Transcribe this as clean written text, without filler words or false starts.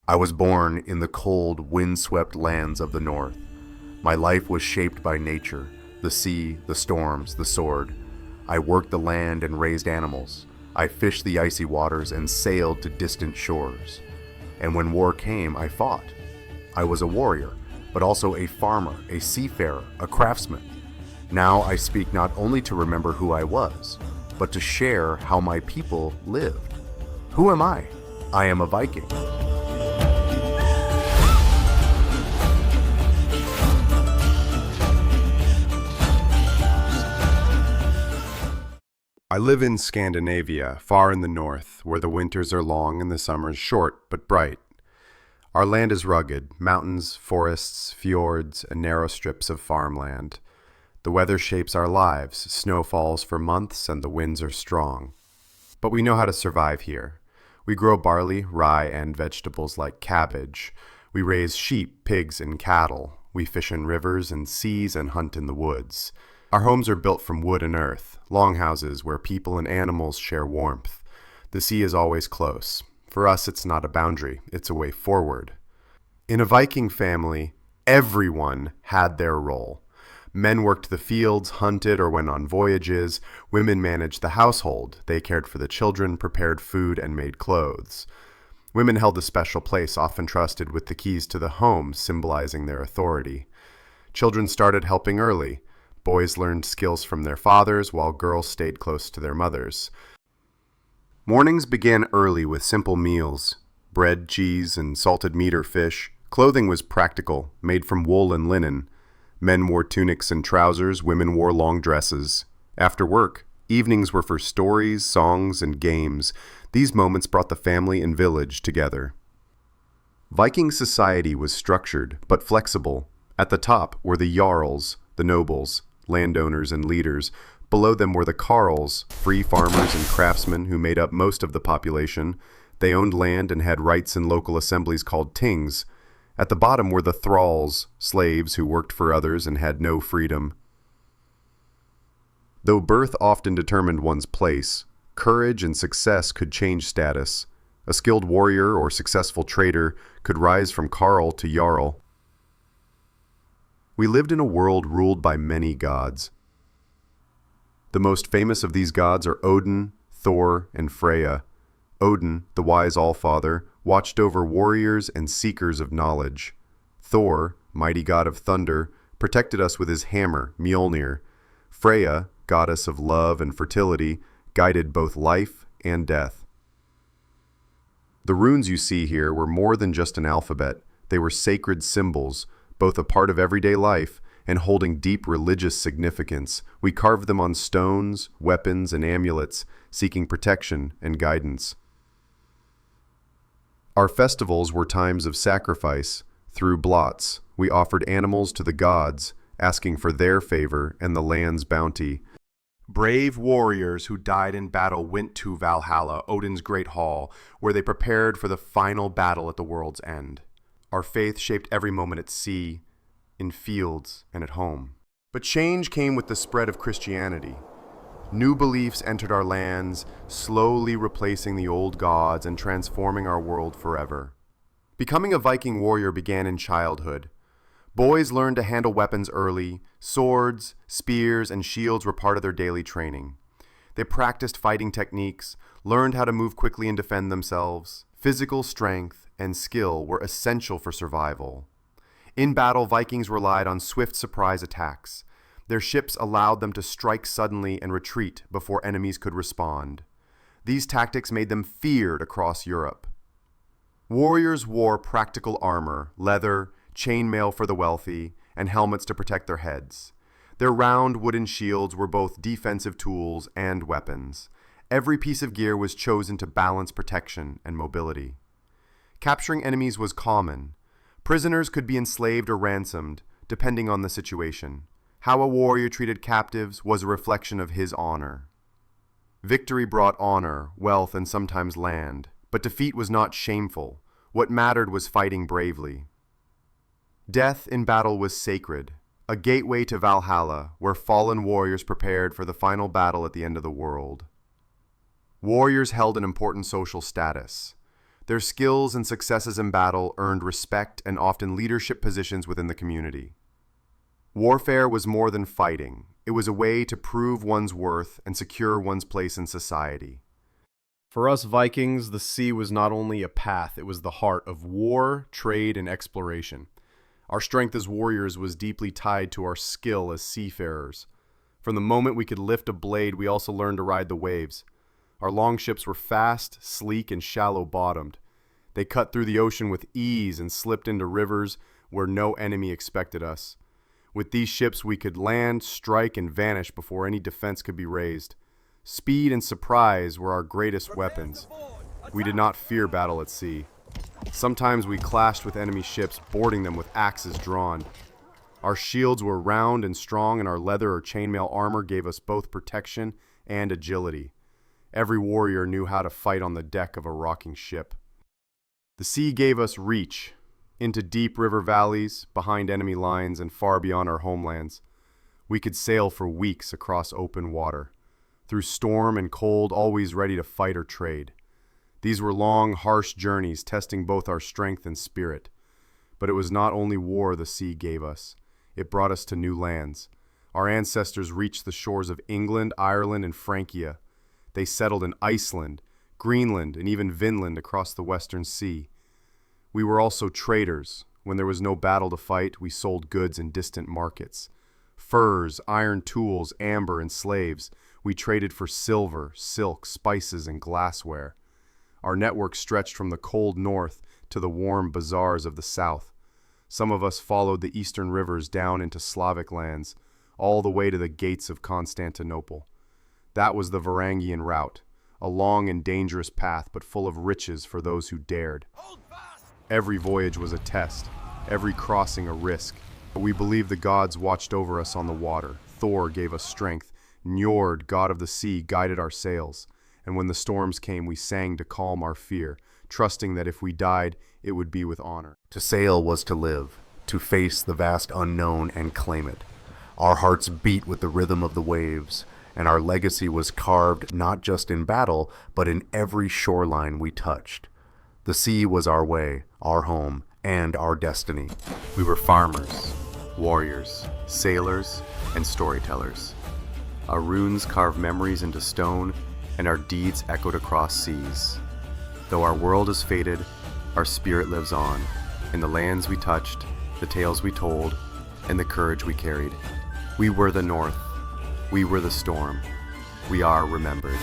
I was born in the cold, wind-swept lands of the north. My life was shaped by nature, the sea, the storms, the sword. I worked the land and raised animals. I fished the icy waters and sailed to distant shores. And when war came, I fought. I was a warrior, but also a farmer, a seafarer, a craftsman. Now I speak not only to remember who I was, but to share how my people lived. Who am I? I am a Viking. I live in Scandinavia, far in the north, where the winters are long and the summers short but bright. Our land is rugged, mountains, forests, fjords, and narrow strips of farmland. The weather shapes our lives, snow falls for months and the winds are strong. But we know how to survive here. We grow barley, rye, and vegetables like cabbage. We raise sheep, pigs, and cattle. We fish in rivers and seas and hunt in the woods. Our homes are built from wood and earth, longhouses where people and animals share warmth. The sea is always close. For us, it's not a boundary, it's a way forward. In a Viking family, everyone had their role. Men worked the fields, hunted, or went on voyages. Women managed the household. They cared for the children, prepared food, and made clothes. Women held a special place, often trusted with the keys to the home, symbolizing their authority. Children started helping early. Boys learned skills from their fathers, while girls stayed close to their mothers. Mornings began early with simple meals: bread, cheese, and salted meat or fish. Clothing was practical, made from wool and linen. Men wore tunics and trousers, women wore long dresses. After work, evenings were for stories, songs, and games. These moments brought the family and village together. Viking society was structured, but flexible. At the top were the jarls, the nobles, landowners and leaders. Below them were the carls, free farmers and craftsmen who made up most of the population. They owned land and had rights in local assemblies called tings. At the bottom were the thralls, slaves who worked for others and had no freedom. Though birth often determined one's place, courage and success could change status. A skilled warrior or successful trader could rise from carl to jarl. We lived in a world ruled by many gods. The most famous of these gods are Odin, Thor, and Freya. Odin, the wise Allfather, watched over warriors and seekers of knowledge. Thor, mighty god of thunder, protected us with his hammer, Mjolnir. Freya, goddess of love and fertility, guided both life and death. The runes you see here were more than just an alphabet. They were sacred symbols, both a part of everyday life and holding deep religious significance. We carved them on stones, weapons, and amulets, seeking protection and guidance. Our festivals were times of sacrifice. Through blots, we offered animals to the gods, asking for their favor and the land's bounty. Brave warriors who died in battle went to Valhalla, Odin's great hall, where they prepared for the final battle at the world's end. Our faith shaped every moment at sea, in fields, and at home. But change came with the spread of Christianity. New beliefs entered our lands, slowly replacing the old gods and transforming our world forever. Becoming a Viking warrior began in childhood. Boys learned to handle weapons early. Swords, spears, and shields were part of their daily training. They practiced fighting techniques, learned how to move quickly and defend themselves. Physical strength and skill were essential for survival. In battle, Vikings relied on swift surprise attacks. Their ships allowed them to strike suddenly and retreat before enemies could respond. These tactics made them feared across Europe. Warriors wore practical armor, leather, chainmail for the wealthy, and helmets to protect their heads. Their round wooden shields were both defensive tools and weapons. Every piece of gear was chosen to balance protection and mobility. Capturing enemies was common. Prisoners could be enslaved or ransomed, depending on the situation. How a warrior treated captives was a reflection of his honor. Victory brought honor, wealth, and sometimes land, but defeat was not shameful. What mattered was fighting bravely. Death in battle was sacred, a gateway to Valhalla, where fallen warriors prepared for the final battle at the end of the world. Warriors held an important social status. Their skills and successes in battle earned respect and often leadership positions within the community. Warfare was more than fighting. It was a way to prove one's worth and secure one's place in society. For us Vikings, the sea was not only a path, it was the heart of war, trade, and exploration. Our strength as warriors was deeply tied to our skill as seafarers. From the moment we could lift a blade, we also learned to ride the waves. Our longships were fast, sleek, and shallow-bottomed. They cut through the ocean with ease and slipped into rivers where no enemy expected us. With these ships, we could land, strike, and vanish before any defense could be raised. Speed and surprise were our greatest weapons. We did not fear battle at sea. Sometimes we clashed with enemy ships, boarding them with axes drawn. Our shields were round and strong, and our leather or chainmail armor gave us both protection and agility. Every warrior knew how to fight on the deck of a rocking ship. The sea gave us reach into deep river valleys, behind enemy lines, and far beyond our homelands. We could sail for weeks across open water, through storm and cold, always ready to fight or trade. These were long, harsh journeys, testing both our strength and spirit. But it was not only war the sea gave us. It brought us to new lands. Our ancestors reached the shores of England, Ireland, and Francia. They settled in Iceland, Greenland, and even Vinland across the Western Sea. We were also traders. When there was no battle to fight, we sold goods in distant markets. Furs, iron tools, amber, and slaves. We traded for silver, silk, spices, and glassware. Our network stretched from the cold north to the warm bazaars of the south. Some of us followed the eastern rivers down into Slavic lands, all the way to the gates of Constantinople. That was the Varangian route, a long and dangerous path, but full of riches for those who dared. Every voyage was a test, every crossing a risk. But we believed the gods watched over us on the water. Thor gave us strength. Njord, god of the sea, guided our sails. And when the storms came, we sang to calm our fear, trusting that if we died, it would be with honor. To sail was to live, to face the vast unknown and claim it. Our hearts beat with the rhythm of the waves, and our legacy was carved not just in battle, but in every shoreline we touched. The sea was our way, our home, and our destiny. We were farmers, warriors, sailors, and storytellers. Our runes carved memories into stone, and our deeds echoed across seas. Though our world is faded, our spirit lives on, in the lands we touched, the tales we told, and the courage we carried. We were the North. We were the storm. We are remembered.